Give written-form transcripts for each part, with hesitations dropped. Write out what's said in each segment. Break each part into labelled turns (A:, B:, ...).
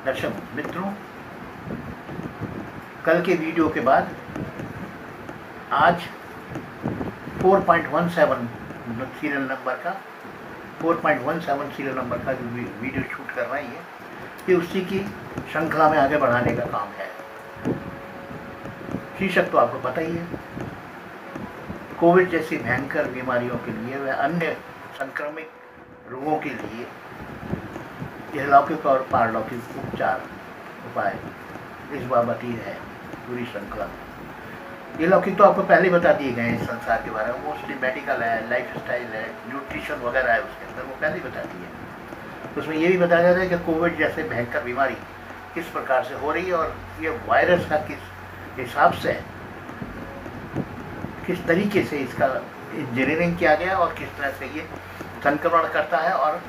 A: दर्शक मित्रों, कल के वीडियो के बाद आज 4.17 सीरियल नंबर का 4.17 सीरियल नंबर का जो वीडियो शूट कर रही है, ये उसी की श्रृंखला में आगे बढ़ाने का काम है। शीर्षक तो आपको पता ही है, कोविड जैसी भयंकर बीमारियों के लिए व अन्य संक्रमित रोगों के लिए यह लौकिक और पारलौकिक उपचार उपाय इस बाबत ही है पूरी श्रृंखला में। ये लौकिक तो आपको पहले बता दिए गए हैं, संसार के बारे में मोस्टली मेडिकल है, लाइफ स्टाइल है, न्यूट्रिशन वगैरह है, उसके अंदर वो पहले ही बता दिए। उसमें ये भी बताया जाता है कि कोविड जैसे भयंकर बीमारी किस प्रकार से हो रही है और ये वायरस का किस हिसाब से, किस तरीके से इसका इंजीनियरिंग किया गया और किस तरह से ये संक्रमण करता है और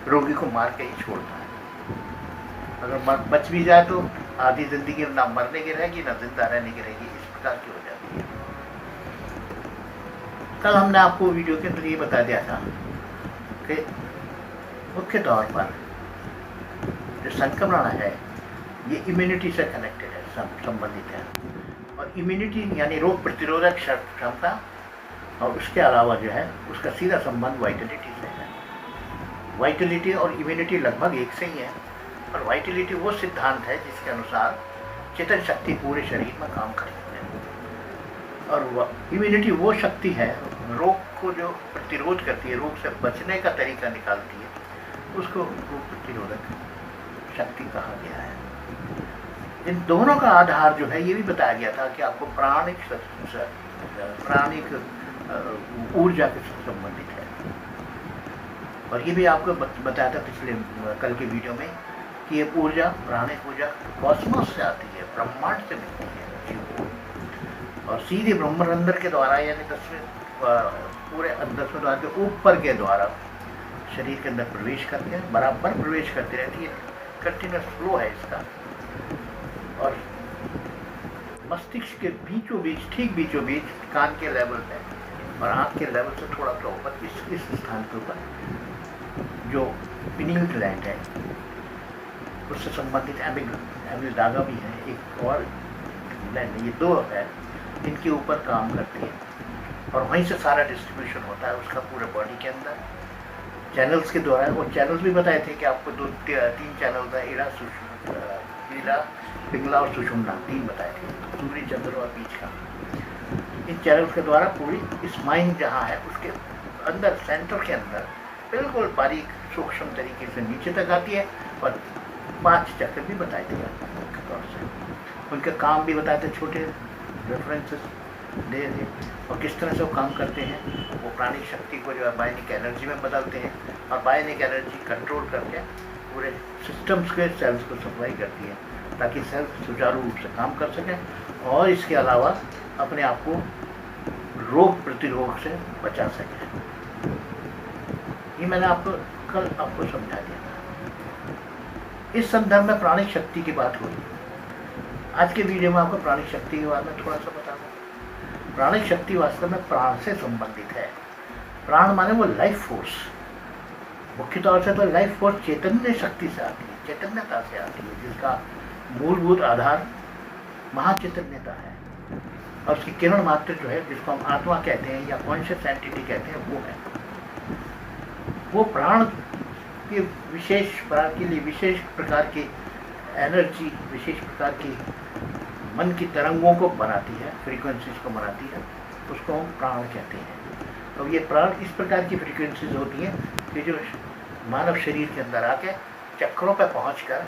A: रोगी को मार के ही छोड़ता है। अगर बच भी जाए तो आधी जिंदगी ना मरने की रहेगी ना जिंदा रहने की रहेगी, इस प्रकार की हो जाती है। कल हमने आपको वीडियो के अंदर ये बता दिया था कि मुख्य तौर पर जो संक्रमण है ये इम्यूनिटी से कनेक्टेड है, संबंधित है। और इम्यूनिटी यानी रोग प्रतिरोधक क्षमता और उसके अलावा जो है उसका सीधा संबंध वाइटलिटी से है। वाइटलिटी और इम्यूनिटी लगभग एक से ही है, और वाइटलिटी वो सिद्धांत है जिसके अनुसार चेतन शक्ति पूरे शरीर में काम करती है, और इम्यूनिटी वो शक्ति है रोग को जो प्रतिरोध करती है, रोग से बचने का तरीका निकालती है, उसको रोग प्रतिरोधक शक्ति कहा गया है। इन दोनों का आधार जो है ये भी बताया गया था कि आपको प्राणिक ऊर्जा के साथ संबंधित है। और ये भी आपको बताया था पिछले कल के वीडियो में कि ये ऊर्जा, प्राणिक ऊर्जा कॉस्मोस से आती है, ब्रह्मांड से मिलती है जीव को, और सीधे ब्रह्मरंध्र के द्वारा यानी 10वें पूरे 10वें द्वार के ऊपर के द्वारा शरीर के अंदर प्रवेश करते हैं, बराबर प्रवेश करती रहती है, कंटिन्यूस फ्लो है इसका। और मस्तिष्क के बीचों बीच, ठीक बीचों बीच कान के लेवल पे और आँख के लेवल से थोड़ा सा ऊपर इस स्थान के ऊपर जो पिनियल ग्लैंड है उससे संबंधित एमिगडाला भी है, एक और ग्लैंड, ये दो है, इनके ऊपर काम करती है और वहीं से सारा डिस्ट्रीब्यूशन होता है उसका पूरे बॉडी के अंदर चैनल्स के द्वारा। वो चैनल्स भी बताए थे कि आपको 2-3 चैनल्स है, ईड़ा, पिंगला और सुषुम्ना, 3 बताए थे, सूर्य, चंद्र और बीच का। इन चैनल्स के द्वारा पूरी स्पाइन जहाँ है उसके अंदर, सेंटर के अंदर बिल्कुल बारीक सूक्ष्म तरीके से नीचे तक आती है, और 5 चक्र भी बताए थे मुख्य तौर से। उनके काम भी बताए थे, छोटे रेफरेंसेस दे थे, और किस तरह से वो काम करते हैं। वो प्राणिक शक्ति को जो है बायोनिक एनर्जी में बदलते हैं, और बायोनिक एनर्जी कंट्रोल करके पूरे सिस्टम्स के सेल्स को सप्लाई करती है ताकि सेल्स सुचारू रूप से काम कर सकें और इसके अलावा अपने आप को रोग प्रतिरोध से बचा सकें। ये मैंने कल आपको समझा दिया था। इस संदर्भ में प्राणिक शक्ति की बात हुई। आज के वीडियो में आपको प्राणिक शक्ति के बारे में थोड़ा सा बता दूँ। प्राणिक शक्ति वास्तव में प्राण से संबंधित है। प्राण माने वो लाइफ फोर्स, मुख्य तौर से तो लाइफ फोर्स चैतन्य शक्ति से आती है, चैतन्यता से आती है, जिसका मूलभूत आधार महाचैतन्यता है, और उसकी किरण मात्र जो है, जिसको हम आत्मा कहते हैं या कॉन्शियस एंटिटी कहते हैं, वो है। वो प्राण के विशेष प्राण के लिए विशेष प्रकार की एनर्जी, विशेष प्रकार की मन की तरंगों को बनाती है, फ्रीक्वेंसीज को बनाती है, उसको हम प्राण कहते हैं। तो ये प्राण इस प्रकार की फ्रीक्वेंसीज होती हैं कि जो मानव शरीर के अंदर आके चक्रों पर पहुंचकर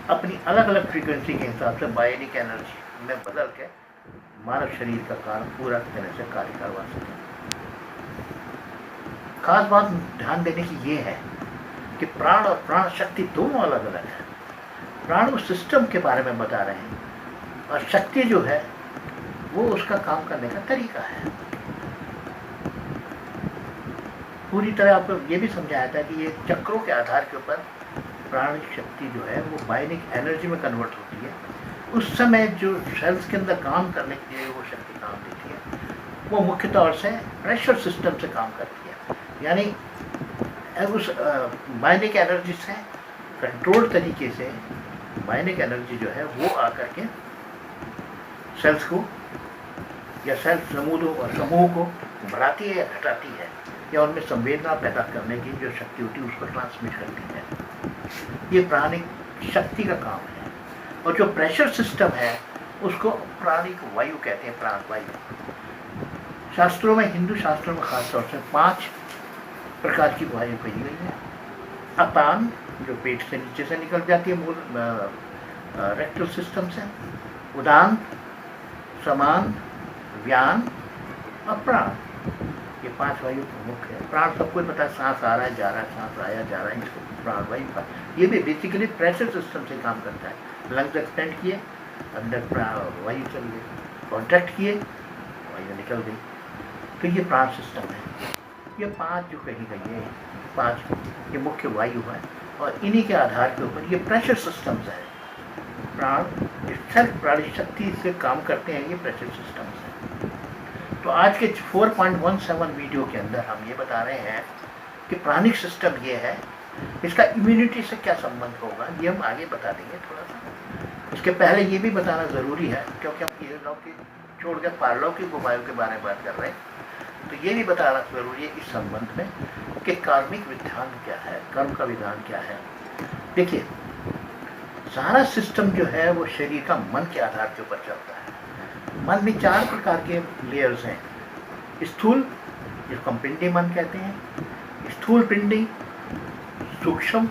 A: अपनी अलग अलग फ्रीक्वेंसी के हिसाब से बायोनिक एनर्जी में बदल के मानव शरीर का कार्य पूरा तरह से कार्य करवा सके। खास बात ध्यान देने की ये है कि प्राण और प्राण शक्ति दोनों अलग अलग है। प्राण उस सिस्टम के बारे में बता रहे हैं, और शक्ति जो है वो उसका काम करने का तरीका है। पूरी तरह आपको ये भी समझाया था कि ये चक्रों के आधार के ऊपर प्राणिक शक्ति जो है वो बायोनिक एनर्जी में कन्वर्ट होती है। उस समय जो सेल्स के अंदर काम करने के लिए वो शक्ति काम देती है, वो मुख्य तौर से प्रेशर सिस्टम से काम करती है, यानी उस बायोनिक एनर्जी से कंट्रोल तरीके से माइनिक एनर्जी जो है वो आकर के सेल्स को या सेल्स समूह को बढ़ाती है या घटाती है, या उनमें संवेदना पैदा करने की जो शक्ति होती है उसको ट्रांसमिट करती है। ये प्राणिक शक्ति का काम है। और जो प्रेशर सिस्टम है उसको प्राणिक वायु कहते हैं, प्राण वायु। शास्त्रों में, हिंदू शास्त्रों में खासतौर से 5 प्रकार की वायु कही गई है। अपान, जो पेट से नीचे से निकल जाती है मूल रेक्टल सिस्टम से। उदान, समान, व्यान और प्राण, ये 5 वायु प्रमुख है। प्राण सबको पता है, सांस आ रहा है जा रहा है, सांस आया जा रहा है, इसको प्राण वायु का। ये भी बेसिकली प्रेशर सिस्टम से काम करता है। लंग्स एक्सपेंड किए, अंदर वायु चल गई, कॉन्ट्रैक्ट किए, वायु निकल गई, तो ये प्राण सिस्टम है। ये 5 जो कही गई है, 5 ये मुख्य वायु है, और इन्हीं के आधार के ऊपर ये प्रेशर सिस्टम्स है। प्राण सेल्फ प्राणिक शक्ति से काम करते हैं ये प्रेशर सिस्टम्स है। तो आज के 4.17 वीडियो के अंदर हम ये बता रहे हैं कि प्राणिक सिस्टम ये है, इसका इम्यूनिटी से क्या संबंध होगा ये हम आगे बता देंगे थोड़ा सा। इसके पहले ये भी बताना ज़रूरी है, क्योंकि हम इहलौकिक छोड़कर पारलौकिक उपायों के बारे में बात कर रहे हैं, तो ये भी बताना ज़रूरी है इस संबंध में कि कार्मिक विधान क्या है, कर्म का विधान क्या है। देखिए, सारा सिस्टम जो है वो शरीर का मन के आधार के ऊपर चलता है। मन में 4 प्रकार के लेयर्स हैं। स्थूल, जिसको हम पिंडी मन कहते हैं, स्थूल पिंडी, सूक्ष्म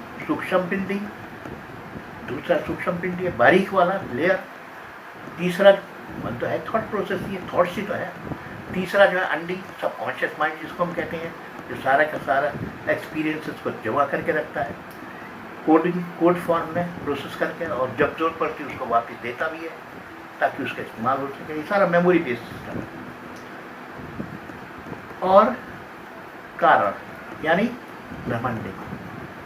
A: पिंडी, दूसरा सूक्ष्म पिंडी है बारीक वाला लेयर, तीसरा मन तो है थॉट प्रोसेस, ये थॉट्स ही तो है। तीसरा जो है अंडी, सबकॉन्शियस माइंड जिसको हम कहते हैं, जो सारा का सारा एक्सपीरियंसेस को जमा करके रखता है, कोड फॉर्म में प्रोसेस करके, और जब जरूरत पड़ती है उसको वापस देता भी है ताकि उसका इस्तेमाल हो सके। ये सारा मेमोरी बेस्ड सिस्टम है। और कारण यानी ब्रह्मांडी,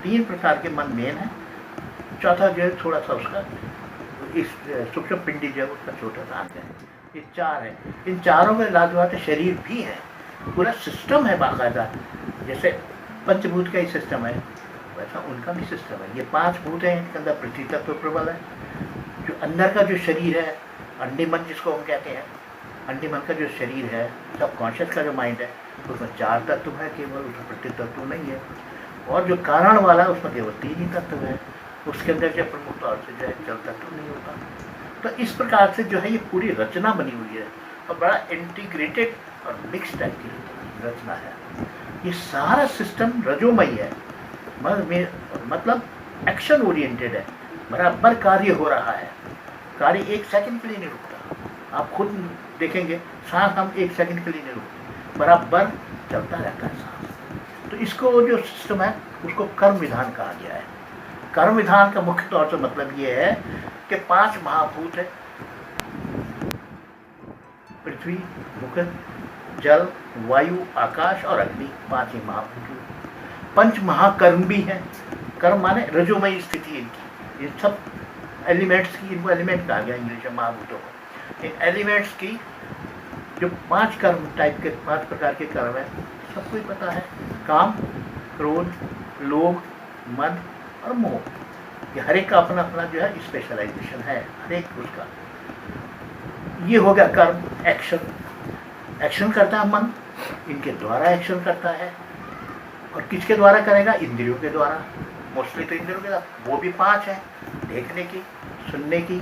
A: 3 प्रकार के मन मेन है। चौथा जो है थोड़ा सा उसका इस सूक्ष्म पिंडी जो है उसका छोटा सा अंग है। ये 4 है। इन चारों में लाजवाब शरीर भी है, पूरा सिस्टम है बाकायदा। जैसे पंचभूत का ही सिस्टम है वैसा उनका भी सिस्टम है। ये 5 भूत हैं, इनके अंदर पृथ्वी तत्व प्रबल है। जो अंदर का जो शरीर है, अंडी मन जिसको हम कहते हैं, अंडी मन का जो शरीर है, सबकॉन्शियस का जो माइंड है, उसमें 4 तत्व है केवल, उसमें पृथ्वी तत्व नहीं है। और जो कारण वाला है उसमें केवल 3 ही तत्व है। उसके अंदर जो प्रमुख तौर से जो है जल तत्व नहीं होता। तो इस प्रकार से जो है ये पूरी रचना बनी हुई है, और बड़ा इंटीग्रेटेड और मिक्स टाइप की रचना है। ये सारा सिस्टम रजोमयी है, मतलब एक्शन ओरिएंटेड है, बराबर कार्य हो रहा है। कार्य 1 सेकंड के लिए नहीं रुकता। आप खुद देखेंगे, सांस हम 1 सेकंड के लिए नहीं रुकते, बराबर चलता रहता है सांस। तो इसको जो सिस्टम है उसको कर्म विधान कहा गया है। कर्म विधान का मुख्य तौर से मतलब ये है कि 5 महाभूत है, पृथ्वी, मुकुट, जल, वायु, आकाश और अग्नि, 5 ही महाभूत। 5 महाकर्म भी हैं। कर्म माने रजोमयी स्थिति इनकी, इन सब एलिमेंट्स की, इनको एलिमेंट कहा गया इंग्लिश में, महाभूतों को। इन एलिमेंट्स की जो 5 कर्म टाइप के 5 प्रकार के कर्म है, सबको ही पता है। काम, क्रोध, लोभ, मद और मोह, ये हर एक का अपना अपना जो है स्पेशलाइजेशन है, हर एक उसका। ये हो गया कर्म, एक्शन करता है मन, इनके द्वारा एक्शन करता है। और किसके द्वारा करेगा? इंद्रियों के द्वारा, मोस्टली तो इंद्रियों के द्वारा। वो भी 5 है, देखने की, सुनने की,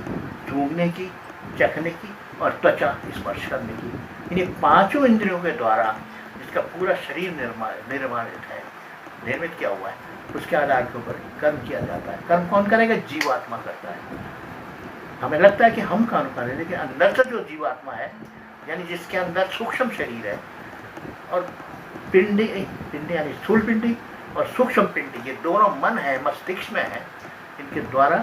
A: सूंघने की, चखने की और त्वचा स्पर्श करने की। इन्हीं 5 इंद्रियों के द्वारा जिसका पूरा शरीर निर्मित किया हुआ है, उसके आधार के ऊपर कर्म किया जाता है। कर्म कौन करेगा? जीवात्मा करता है। हमें लगता है कि हम काम करें, लेकिन अंदर से जो जीवात्मा है, यानी जिसके अंदर सूक्ष्म शरीर है, और पिंडी यानी स्थूल पिंडी और सूक्ष्म पिंडी, ये दोनों मन है, मस्तिष्क में है, इनके द्वारा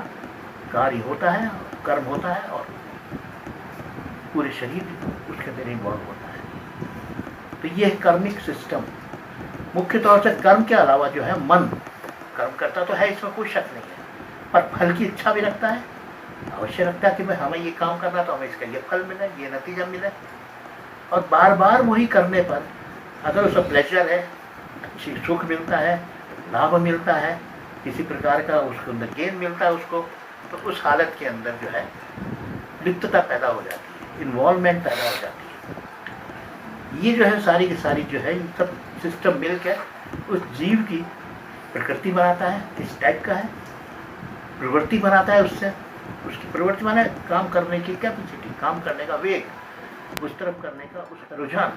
A: कार्य होता है, कर्म होता है, और पूरे शरीर उसके अंदर इन्वॉल्व होता है। तो ये कर्मिक सिस्टम, मुख्य तौर से कर्म के अलावा जो है मन कर्म करता तो है, इसमें कोई शक नहीं है, पर फल की इच्छा भी रखता है, अवश्य रखता है कि भाई हमें ये काम करना तो हमें इसका ये फल मिले, ये नतीजा मिले। और बार बार वही करने पर अगर उसका प्लेजर है, अच्छी सुख मिलता है, लाभ मिलता है, किसी प्रकार का उसके अंदर गेन मिलता है उसको, तो उस हालत के अंदर जो है लिप्तता पैदा हो जाती है, इन्वॉल्वमेंट पैदा हो जाती है। ये जो है सारी की सारी जो है इन सब सिस्टम मिलकर उस जीव की प्रकृति बनाता है, किस टाइप का है, प्रवृत्ति बनाता है, उससे उसकी प्रवृत्ति माने काम करने की कैपेसिटी, काम करने का वेग, उस तरफ करने का उसका रुझान,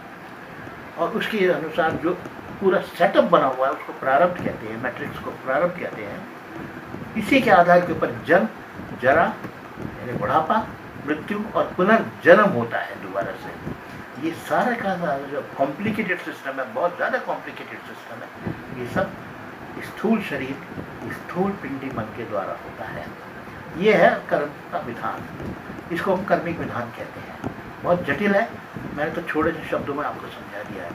A: और उसके अनुसार जो पूरा सेटअप बना हुआ है उसको प्रारब्ध कहते हैं, मैट्रिक्स को प्रारब्ध कहते हैं। इसी के आधार के ऊपर जन्म, जरा यानी बुढ़ापा, मृत्यु और पुनर्जन्म होता है दोबारा से। ये सारा का सारा जो कॉम्प्लिकेटेड सिस्टम है, बहुत ज़्यादा कॉम्प्लिकेटेड सिस्टम है, ये सब स्थूल शरीर, स्थूल पिंडी मन के द्वारा होता है। ये है कर्म का विधान, इसको हम कर्मिक विधान कहते हैं। बहुत जटिल है, मैंने तो छोटे से शब्दों में आपको समझा दिया है।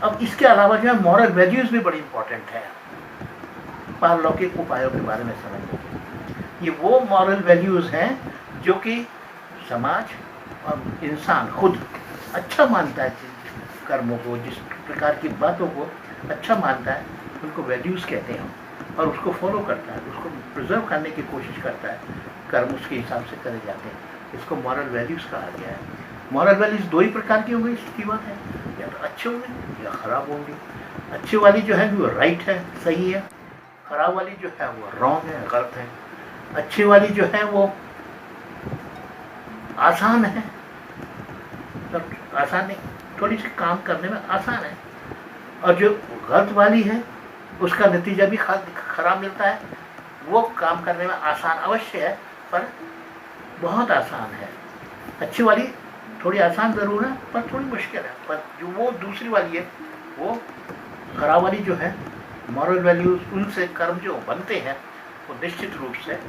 A: अब इसके अलावा जो है मॉरल वैल्यूज़ भी बड़ी इंपॉर्टेंट है पारलौकिक उपायों के बारे में समझने के। ये वो मॉरल वैल्यूज़ हैं जो कि समाज और इंसान खुद अच्छा मानता है, जिस कर्मों को, जिस प्रकार की बातों को अच्छा मानता है, उनको वैल्यूज़ कहते हैं, और उसको फॉलो करता है, उसको प्रिजर्व करने की कोशिश करता है, कर्म उसके हिसाब से करे जाते हैं। इसको मॉरल वैल्यूज़ कहा गया है। मॉरल वैल्यूज़ दो ही प्रकार की होंगी, इसकी बात है, या तो अच्छे होंगे या ख़राब होंगे। अच्छे वाली जो है वो राइट है, सही है, ख़राब वाली जो है वो रॉन्ग है, गलत है। अच्छे वाली जो है वो आसान है, सब आसान नहीं, थोड़ी सी काम करने में आसान है, और जो गलत वाली है उसका नतीजा भी खराब मिलता है। वो काम करने में आसान अवश्य है पर बहुत आसान है। अच्छी वाली थोड़ी आसान ज़रूर है पर थोड़ी मुश्किल है। पर जो वो दूसरी वाली है, वो खराब वाली जो है, मॉरल वैल्यूज, उनसे कर्म जो बनते हैं वो निश्चित रूप से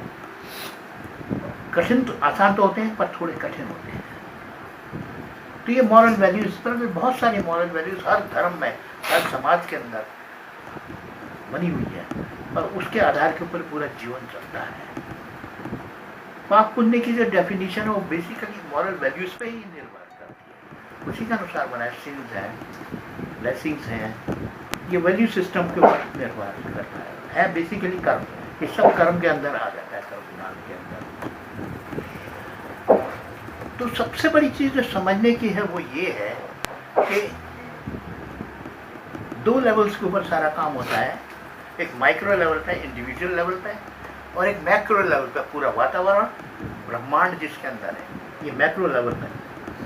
A: कठिन, तो आसान तो होते हैं पर थोड़े कठिन होते हैं। तो ये मॉरल वैल्यूज, पर बहुत सारी मॉरल वैल्यूज हर धर्म में, हर समाज के अंदर बनी हुई है, और उसके आधार के ऊपर पूरा जीवन चलता है। पाप पुण्य की जो डेफिनेशन है वो बेसिकली मॉरल वैल्यूज पे ही निर्भर करती है, उसी के अनुसार बनाए। सिंस हैं, ब्लेसिंग्स हैं, ये वैल्यू सिस्टम के ऊपर निर्भर करता है बेसिकली कर्म। ये सब कर्म के अंदर आ जाता है, कर्म विधान के अंदर। तो सबसे बड़ी चीज़ जो समझने की है वो ये है कि दो लेवल्स के ऊपर सारा काम होता है। एक माइक्रो लेवल पे, इंडिविजुअल लेवल पे, और एक मैक्रो लेवल पे, पूरा वातावरण, ब्रह्मांड जिसके अंदर है। ये मैक्रो लेवल पे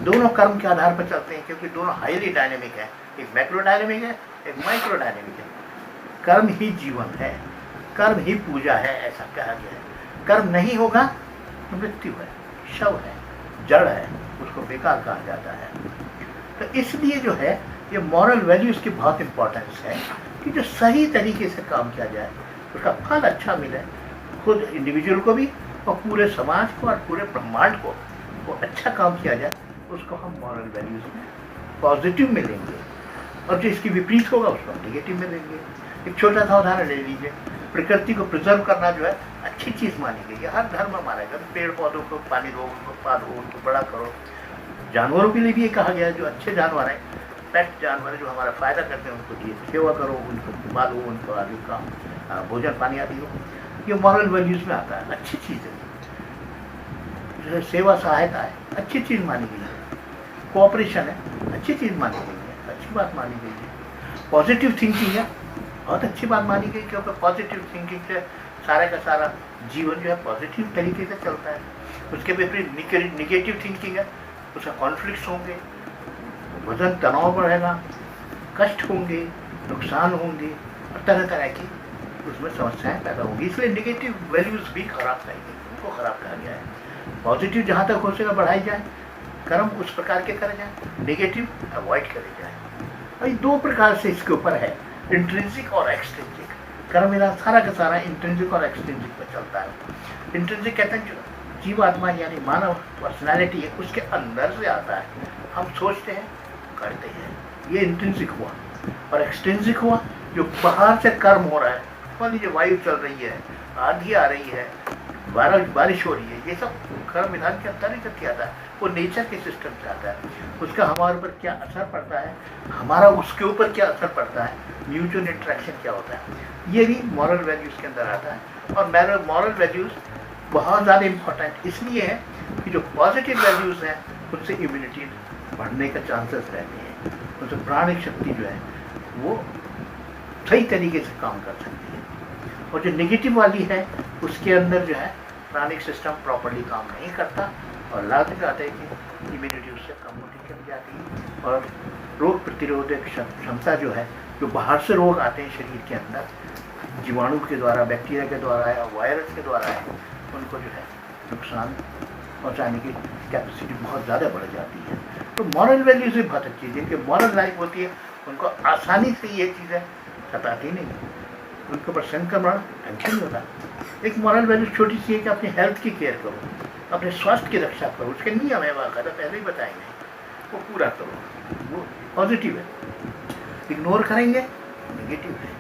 A: दोनों कर्म के आधार पर चलते हैं, क्योंकि दोनों हाईली डायनेमिक है। एक मैक्रो डायनेमिक है, एक माइक्रो डायनेमिक है। कर्म ही जीवन है, कर्म ही पूजा है, ऐसा कहा गया है। कर्म नहीं होगा तो मृत्यु है, शव है, जड़ है, उसको बेकार कहा जाता है। तो इसलिए जो है ये मॉरल वैल्यूज़ की बहुत इंपॉर्टेंस है कि जो सही तरीके से काम किया जाए उसका फल अच्छा मिले, खुद इंडिविजुअल को भी और पूरे समाज को और पूरे ब्रह्मांड को वो अच्छा काम किया जाए, उसको हम मॉरल वैल्यूज़ में पॉजिटिव में लेंगे, और जो इसकी विपरीत होगा उसको हम नेगेटिव में लेंगे। एक छोटा सा उदाहरण ले लीजिए, प्रकृति को प्रिजर्व करना जो है अच्छी चीज़ मानी गई है, हर धर्म में माना गया। पेड़ पौधों को पानी दो, उनको पालो, उनको बड़ा करो। जानवरों के लिए भी ये कहा गया है, जो अच्छे जानवर हैं, पेट जानवर जो हमारा फ़ायदा करते हैं, उनको दिए सेवा करो, उनको पालो, उनको आदि का भोजन पानी आदि हो। ये मॉरल वैल्यूज़ में आता है, अच्छी चीज़ है। जो है सेवा सहायता है, अच्छी चीज़ मानी गई है। कोऑपरेशन है, अच्छी चीज़ मानी गई है, अच्छी बात मानी गई है। पॉजिटिव थिंकिंग है, बहुत अच्छी बात मानी गई, क्योंकि पॉजिटिव थिंकिंग से सारा का सारा जीवन जो है पॉजिटिव तरीके से चलता है। उसके विपरीत निगेटिव थिंकिंग है, उसमें कॉन्फ्लिक्ट्स होंगे, वजन तनाव बढ़ेगा, कष्ट होंगे, नुकसान होंगे, और तरह तरह की उसमें समस्याएं पैदा होंगी। इसलिए निगेटिव वैल्यूज़ भी खराब कहेंगे, उनको खराब कहा गया है। पॉजिटिव जहाँ तक हो सके बढ़ाई जाए, कर्म उस प्रकार के करे जाए, निगेटिव अवॉइड करे जाए। और ये दो प्रकार से इसके ऊपर है, इंट्रिंसिक और एक्सट्रिंसिक। कर्म मेरा सारा का सारा इंट्रिंसिक और एक्सट्रिंसिक पर चलता है। इंट्रिंसिक कहते हैं जो जीवात्मा यानी मानव पर्सनालिटी है, उसके अंदर से आता है, हम सोचते हैं, करते हैं, ये इंट्रिंसिक हुआ। और एक्सट्रिंसिक हुआ जो बाहर से कर्म हो रहा है, मान लीजिए वायु चल रही है, आंधी आ रही है, बारिश हो रही है, ये सब कर्म विधान के अंतर्गत क्या आता है, वो नेचर के सिस्टम से आता है। उसका हमारे ऊपर क्या असर पड़ता है, हमारा उसके ऊपर क्या असर पड़ता है, म्यूचुअल इंटरेक्शन क्या होता है। ये भी मॉरल वैल्यूज़ के अंदर आता है। और मॉरल वैल्यूज़ बहुत ज़्यादा इम्पोर्टेंट इसलिए है कि जो पॉजिटिव वैल्यूज़ हैं उनसे इम्यूनिटी बढ़ने का चांसेस रहते हैं, उनसे प्राणिक शक्ति जो है वो सही तरीके से काम कर सकती है। और जो नेगेटिव वाली है उसके अंदर जो है प्राणिक सिस्टम प्रॉपर्ली काम नहीं करता और लाभ जाता है कि इम्यूनिटी उससे कम होती चली जाती है और रोग प्रतिरोधक क्षमता जो है, जो बाहर से रोग आते हैं शरीर के अंदर जीवाणु के द्वारा, बैक्टीरिया के द्वारा या वायरस के द्वारा है, उनको जो है नुकसान पहुंचाने की कैपेसिटी बहुत ज़्यादा बढ़ जाती है। तो मॉरल वैल्यूज़ भी बहुत अच्छी है, जिनकी मॉरल लाइफ होती है उनको आसानी से ये चीज़ें सताती नहीं, उनके ऊपर संक्रमण ढंग नहीं होता। एक मॉरल वैल्यू छोटी सी है कि अपनी हेल्थ की केयर करो, अपने स्वास्थ्य की रक्षा करो, उसके नियम है बाकायदा पहले ही बताएंगे, वो पूरा करो, वो पॉजिटिव है। इग्नोर करेंगे नेगेटिव है।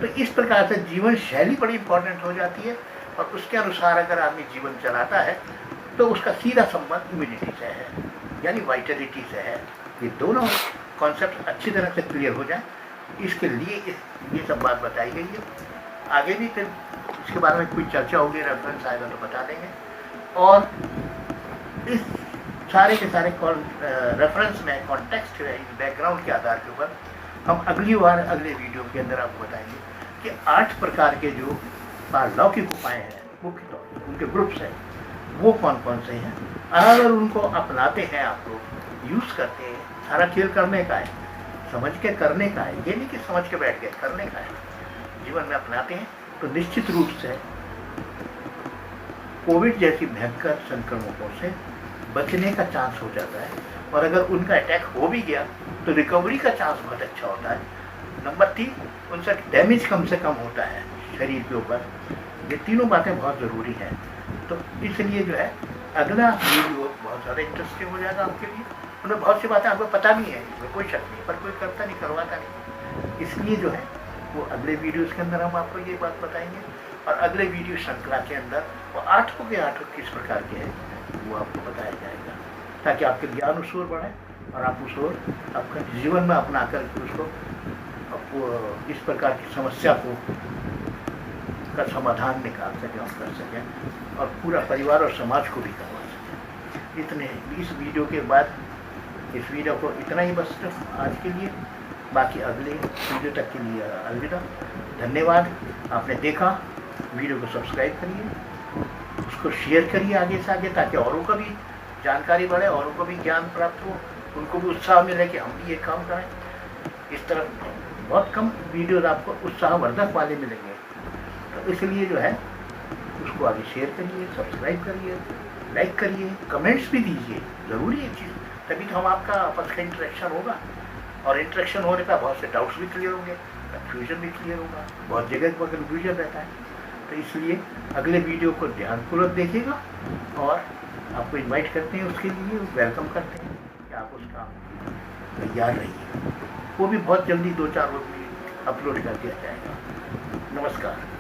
A: तो इस प्रकार से जीवन शैली बड़ी इंपॉर्टेंट हो जाती है और उसके अनुसार अगर आदमी जीवन चलाता है तो उसका सीधा संबंध इम्यूनिटी से है, यानी वाइटलिटी से है। ये दोनों कॉन्सेप्ट अच्छी तरह से क्लियर हो जाए, इसके लिए ये सब बात बताई गई है। आगे भी फिर इसके बारे में कोई चर्चा होगी, रेफरेंस आएगा तो बता देंगे। और इस सारे के सारे रेफरेंस में कॉन्टेक्स्ट है, इस बैकग्राउंड के आधार के ऊपर हम अगली बार अगले वीडियो के अंदर आपको बताएंगे कि 8 प्रकार के जो पारलौकिक उपाय हैं मुख्य तौर पर उनके ग्रुप्स हैं वो कौन कौन से हैं। अगर उनको अपनाते हैं, आप लोग यूज़ करते हैं, सारा खेल करने का है, समझ के करने का है, ये नहीं कि समझ के बैठ गए, करने का है, जीवन में अपनाते हैं तो निश्चित रूप से कोविड जैसी भयंकर संक्रमणों से बचने का चांस हो जाता है। और अगर उनका अटैक हो भी गया तो रिकवरी का चांस बहुत अच्छा होता है। नंबर 3, उनसे डैमेज कम से कम होता है शरीर के ऊपर। ये तीनों बातें बहुत ज़रूरी हैं। तो इसलिए जो है अगला वीडियो बहुत ज़्यादा इंटरेस्टिंग हो जाएगा आपके लिए। उनमें बहुत सी बातें आपको पता नहीं है, इसमें कोई शक नहीं, पर कोई करता नहीं, करवाता नहीं। इसलिए जो है वो अगले वीडियोज़ के अंदर हम आपको ये बात बताएंगे। और अगले वीडियो श्रृंखला के अंदर वो 8 के 8 किस प्रकार के हैं वो आपको बताया जाएगा, ताकि आपके ज्ञान उस ओर बढ़े और आप उस ओर आपका जीवन में अपना कर उसको इस प्रकार की समस्या को का समाधान निकाल सकें और कर सकें और पूरा परिवार और समाज को भी करवा सकें। इतने इस वीडियो के बाद इस वीडियो को इतना ही बस आज के लिए, बाकी अगले वीडियो तक के लिए अलविदा। धन्यवाद। आपने देखा, वीडियो को सब्सक्राइब करिए, उसको शेयर करिए आगे से आगे, ताकि औरों का भी जानकारी बढ़े, औरों को भी ज्ञान प्राप्त हो, उनको भी उत्साह मिले कि हम भी ये काम करें। इस तरह बहुत कम वीडियोज़ आपको उत्साहवर्धक वाले मिलेंगे, तो इसलिए जो है उसको आगे शेयर करिए, सब्सक्राइब करिए, लाइक करिए, कमेंट्स भी दीजिए, ज़रूरी है चीज़, तभी तो हम आपका आपस का इंटरेक्शन होगा। और इंटरेक्शन होने का बहुत से डाउट्स भी क्लियर होंगे, कन्फ्यूजन भी क्लियर होगा, बहुत जगह पर कन्फ्यूजन रहता है। तो इसलिए अगले वीडियो को ध्यानपूर्वक देखिएगा और आपको इनवाइट करते हैं, उसके लिए वेलकम करते हैं कि आप उसका तैयार रहिए। वो भी बहुत जल्दी 2-4 रोज में अपलोड कर दिया जाएगा। नमस्कार।